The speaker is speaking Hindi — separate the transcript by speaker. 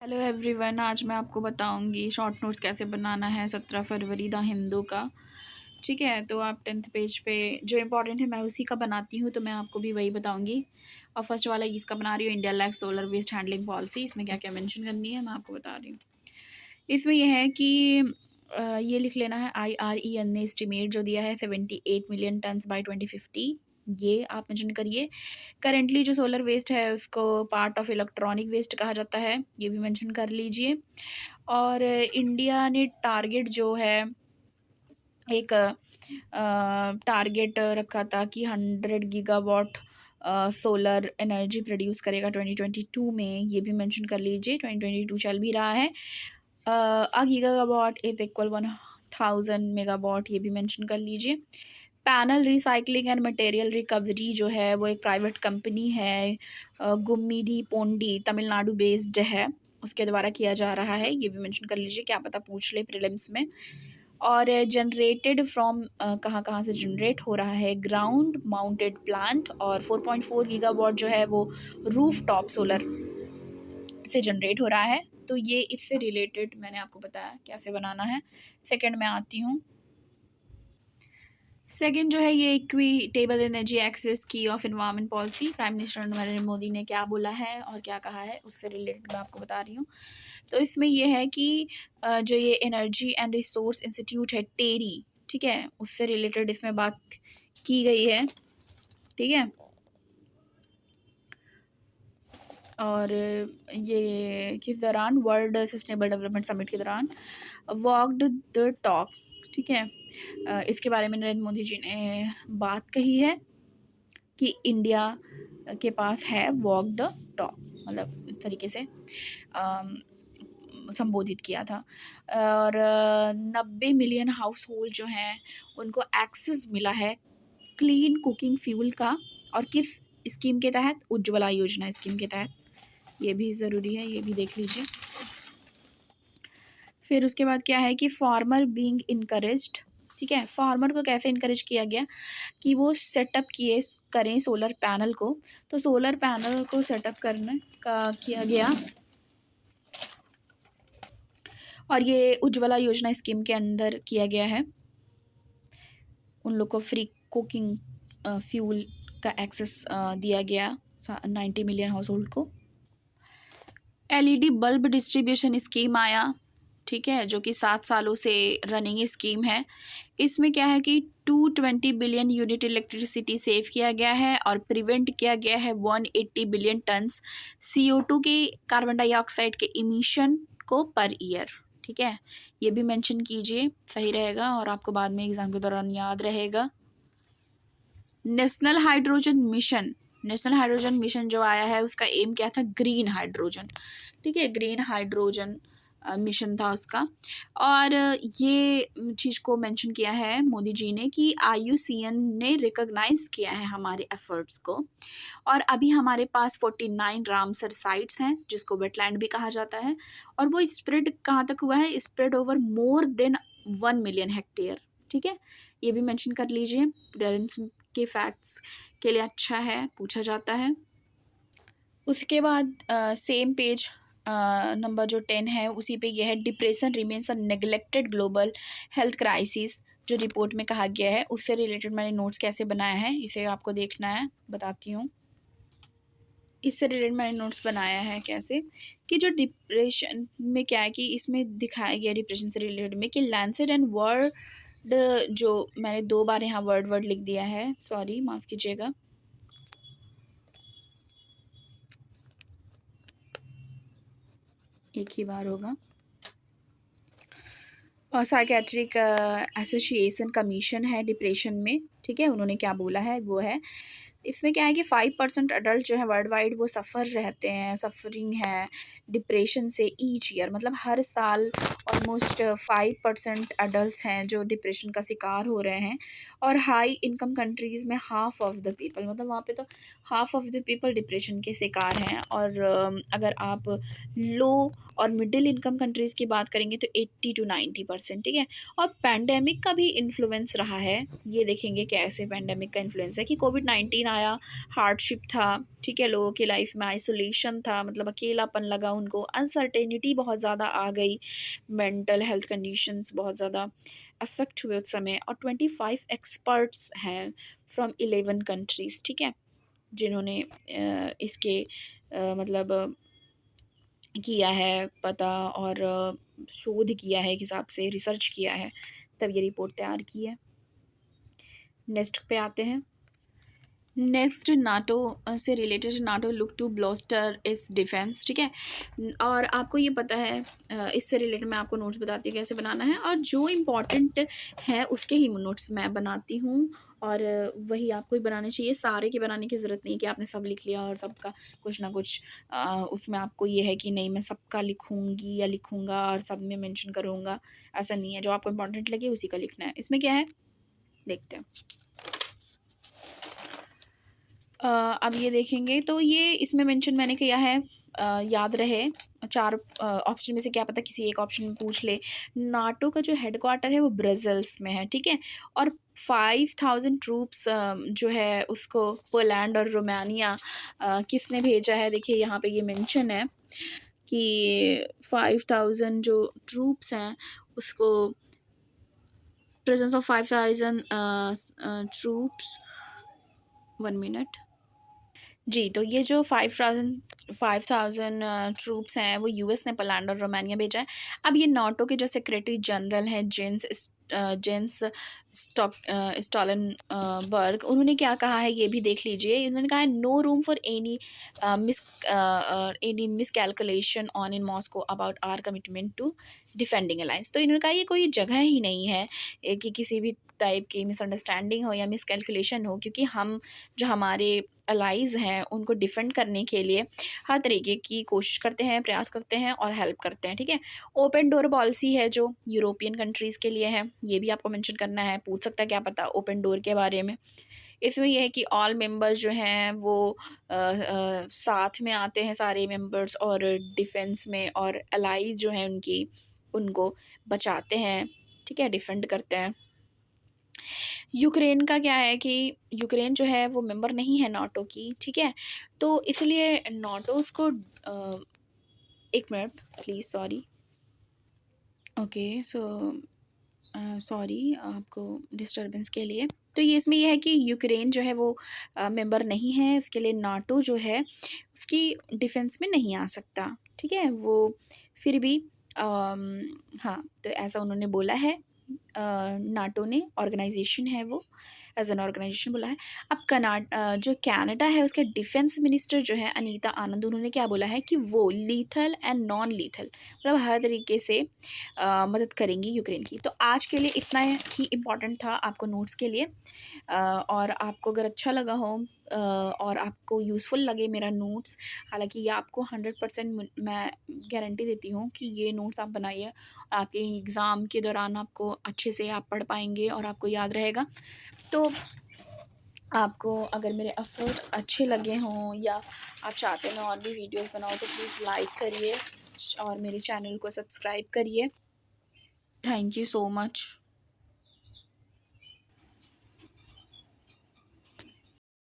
Speaker 1: हेलो एवरीवन, आज मैं आपको बताऊंगी शॉर्ट नोट्स कैसे बनाना है 17 फरवरी द हिंदू का। ठीक है, तो आप 10th पेज पे जो इम्पोर्टेंट है मैं उसी का बनाती हूँ, तो मैं आपको भी वही बताऊंगी। और फर्स्ट वाला इसका बना रही हूँ, India lack solar waste handling policy. इसमें क्या क्या मेंशन करनी है मैं आपको बता रही हूँ। इसमें यह है कि ये लिख लेना है, IREN ने एस्टिमेट जो दिया है 78 मिलियन टन्स बाय 2050, ये आप मेंशन करिए। करेंटली जो सोलर वेस्ट है उसको पार्ट ऑफ इलेक्ट्रॉनिक वेस्ट कहा जाता है, ये भी मेंशन कर लीजिए। और इंडिया ने टारगेट जो है एक टारगेट रखा था कि 100 गीगावाट सोलर एनर्जी प्रोड्यूस करेगा 2022 में, ये भी मेंशन कर लीजिए। 2022 चल भी रहा है। अ गीगावाट इज इक्वल 1000 मेगावाट, ये भी मेंशन कर लीजिए। Panel recycling and material recovery जो है वो एक प्राइवेट कंपनी है, गुम्मीडी पोंडी तमिलनाडु बेस्ड है, उसके द्वारा किया जा रहा है, ये भी मेंशन कर लीजिए, क्या पता पूछ ले प्रीलिम्स में। और जनरेटेड फ्रॉम कहाँ कहाँ से जनरेट हो रहा है, ग्राउंड माउंटेड प्लांट, और 4.4 गीगावाट जो है वो रूफ टॉप सोलर से जनरेट हो रहा है। तो ये इससे रिलेटेड मैंने आपको बताया कैसे बनाना है। सेकंड में आती हूँ। सेकंड जो है ये इक्विटेबल एनर्जी एक्सेस की of environment policy, prime minister Narendra Modi ने क्या बोला है और क्या कहा है, उससे रिलेटेड मैं आपको बता रही हूँ। तो इसमें ये है कि जो ये एनर्जी एंड रिसोर्स इंस्टीट्यूट है टेरी, ठीक है, उससे रिलेटेड इसमें बात की गई है। ठीक है, और ये किस दौरान, वर्ल्ड सस्टेनेबल डेवलपमेंट समिट के दौरान वॉकड द टॉक। ठीक है, इसके बारे में नरेंद्र मोदी जी ने बात कही है कि इंडिया के पास है वॉक द टॉक, मतलब इस तरीके से संबोधित किया था। और 90 मिलियन हाउस होल्ड जो हैं उनको एक्सेस मिला है क्लीन कुकिंग फ्यूल का, और किस स्कीम के तहत, उज्ज्वला योजना स्कीम के तहत, ये भी ज़रूरी है, ये भी देख लीजिए। फिर उसके बाद क्या है कि फार्मर बीइंग इनकरेज्ड। ठीक है, फार्मर को कैसे इनकरेज किया गया कि वो सेटअप करें सोलर पैनल को। तो सोलर पैनल को सेटअप करने का किया गया, और ये उज्ज्वला योजना स्कीम के अंदर किया गया है। उन लोग को फ्री कुकिंग फ्यूल का एक्सेस दिया गया 90 मिलियन हाउस होल्ड को। LED बल्ब डिस्ट्रीब्यूशन स्कीम आया, ठीक है, जो कि 7 सालों से रनिंग स्कीम है। इसमें क्या है कि 220 बिलियन यूनिट इलेक्ट्रिसिटी सेव किया गया है, और प्रिवेंट किया गया है 180 बिलियन टन्स CO2 के, कार्बन डाइऑक्साइड के इमिशन को पर ईयर। ठीक है, ये भी मेंशन कीजिए, सही रहेगा और आपको बाद में एग्जाम के दौरान याद रहेगा। National hydrogen mission, national hydrogen mission जो आया है उसका एम क्या था, ग्रीन हाइड्रोजन। ठीक है, ग्रीन हाइड्रोजन मिशन था उसका। और ये चीज़ को मेंशन किया है मोदी जी ने कि IUCN ने रिकॉग्नाइज किया है हमारे एफर्ट्स को। और अभी हमारे पास 49 रामसर साइट्स हैं जिसको वेटलैंड भी कहा जाता है, और वो स्प्रेड कहाँ तक हुआ है, spread over more than 1 million hectare. ठीक है, ये भी मेंशन कर लीजिए, प्रीलिम्स के फैक्ट्स के लिए अच्छा है, पूछा जाता है। उसके बाद सेम पेज नंबर जो 10 है उसी पे यह है, डिप्रेशन रिमेन्स अ नेग्लेक्टेड ग्लोबल हेल्थ क्राइसिस, जो रिपोर्ट में कहा गया है, उससे रिलेटेड मैंने नोट्स कैसे बनाया है इसे आपको देखना है, बताती हूँ। इससे रिलेटेड मैंने नोट्स बनाया है कैसे, कि जो डिप्रेशन में क्या है कि इसमें दिखाया गया डिप्रेशन से रिलेटेड में कि लैंसेट एंड वर्ड, जो मैंने 2 बार यहाँ वर्ड लिख दिया है, सॉरी माफ़ कीजिएगा। एक ही बार होगा। और साइकेट्रिक एसोसिएशन कमीशन है डिप्रेशन में, ठीक है, उन्होंने क्या बोला है वो है, इसमें क्या है कि 5% अडल्ट जो है वर्ल्ड वाइड वो सफरिंग है डिप्रेशन से ईच ईयर, मतलब हर साल ऑलमोस्ट 5% अडल्ट हैं जो डिप्रेशन का शिकार हो रहे हैं। और हाई इनकम कंट्रीज़ में हाफ ऑफ द पीपल, मतलब वहाँ पे तो half of the people depression के शिकार हैं। और अगर आप लो और मिडिल इनकम कंट्रीज़ की बात करेंगे तो 80 to 90%। ठीक है, और पैंडेमिक का भी इन्फ्लुएंस रहा है, ये देखेंगे कैसे पैंडेमिक का इन्फ्लुएंस है कि कोविड-19 पेन आया, हार्डशिप था, ठीक है, लोगों की लाइफ में आइसोलेशन था, मतलब अकेलापन लगा उनको, अनसर्टेनिटी बहुत ज़्यादा आ गई, मेंटल हेल्थ कंडीशंस बहुत ज़्यादा अफेक्ट हुए उस समय। और 25 एक्सपर्ट्स हैं फ्रॉम 11 कंट्रीज़, ठीक है, जिन्होंने इसके मतलब किया है पता, और शोध किया है, एक हिसाब से रिसर्च किया है, तब ये रिपोर्ट तैयार की है। नेक्स्ट पे आते हैं। नेक्स्ट, नाटो से रिलेटेड, नाटो लुक टू ब्लोस्टर इस डिफेंस, ठीक है। और आपको ये पता है, इससे रिलेटेड मैं आपको नोट्स बताती हूँ कैसे बनाना है, और जो इम्पॉर्टेंट है उसके ही नोट्स मैं बनाती हूँ, और वही आपको ही बनाने चाहिए। सारे के बनाने की ज़रूरत नहीं कि आपने सब लिख लिया और सबका कुछ ना कुछ उसमें आपको ये है कि नहीं मैं सबका लिखूँगी या लिखूँगा और सब में मेंशन करूँगा, ऐसा नहीं है। जो आपको इम्पॉर्टेंट लगे उसी का लिखना है। इसमें क्या है देखते हैं। अब ये देखेंगे तो ये इसमें मेंशन मैंने किया है, याद रहे, 4 ऑप्शन में से क्या पता किसी एक ऑप्शन में पूछ ले। नाटो का जो हेडक्वार्टर है वो ब्रसेल्स में है, ठीक है, और 5000 ट्रूप्स जो है उसको पोलैंड और रोमानिया किसने भेजा है, देखिए यहाँ पे ये मेंशन है कि 5000 जो ट्रूप्स हैं उसको, प्रेजेंस ऑफ 5000 ट्रूप्स, 1 मिनट जी। तो ये जो 5000 ट्रूप्स हैं वो यूएस ने पोलैंड और रोमानिया भेजा है। अब ये नाटो के जो सेक्रेटरी जनरल हैं जेंस स्टॉलनबर्ग, उन्होंने क्या कहा है ये भी देख लीजिए। उन्होंने कहा है no room for any miscalculation on in Moscow about our commitment to defending alliance. तो इन्होंने कहा ये कोई जगह ही नहीं है कि किसी भी टाइप की मिसअंडरस्टैंडिंग हो या मिस कैलकुलेशन हो, क्योंकि हम जो हमारे अलाइज हैं उनको डिफेंड करने के लिए हर तरीके की कोशिश करते हैं, प्रयास करते हैं और हेल्प करते हैं, ठीक है। ओपन डोर पॉलिसी है जो यूरोपियन कंट्रीज़ के लिए है, ये भी आपको मेंशन करना है, पूछ सकता है क्या पता ओपन डोर के बारे में। इसमें यह है कि ऑल मेंबर्स जो हैं वो साथ में आते हैं सारे मेंबर्स, और डिफेंस में, और अलाइज जो हैं उनकी उनको बचाते हैं, ठीक है, डिफेंड करते हैं। यूक्रेन का क्या है कि यूक्रेन जो है वो मेंबर नहीं है नाटो की, ठीक है, तो इसलिए नाटो उसको एक minute please, sorry, okay, so sorry आपको डिस्टरबेंस के लिए। तो ये इसमें यह है कि यूक्रेन जो है वो मेंबर नहीं है, इसके लिए नाटो जो है उसकी डिफेंस में नहीं आ सकता, ठीक है, वो फिर भी हाँ, तो ऐसा उन्होंने बोला है। नाटो ने ऑर्गेनाइजेशन है वो, एज एन ऑर्गेनाइजेशन बोला है। अब जो कनाडा है उसके डिफेंस मिनिस्टर जो है अनीता आनंद, उन्होंने क्या बोला है कि वो लीथल एंड नॉन लीथल, मतलब हर तरीके से मदद करेंगी यूक्रेन की। तो आज के लिए इतना ही इम्पोर्टेंट था आपको नोट्स के लिए, और आपको अगर अच्छा लगा हो और आपको यूज़फुल लगे मेरा नोट्स, हालांकि ये आपको 100% मैं गारंटी देती हूँ कि ये नोट्स आप बनाइए, आपके एग्ज़ाम के दौरान आपको अच्छे से आप पढ़ पाएंगे और आपको याद रहेगा। तो आपको अगर मेरे एफर्ट अच्छे लगे हों या आप चाहते हैं और भी वीडियोस बनाओ तो प्लीज़ लाइक करिए और मेरे चैनल को सब्सक्राइब करिए। Thank you so much.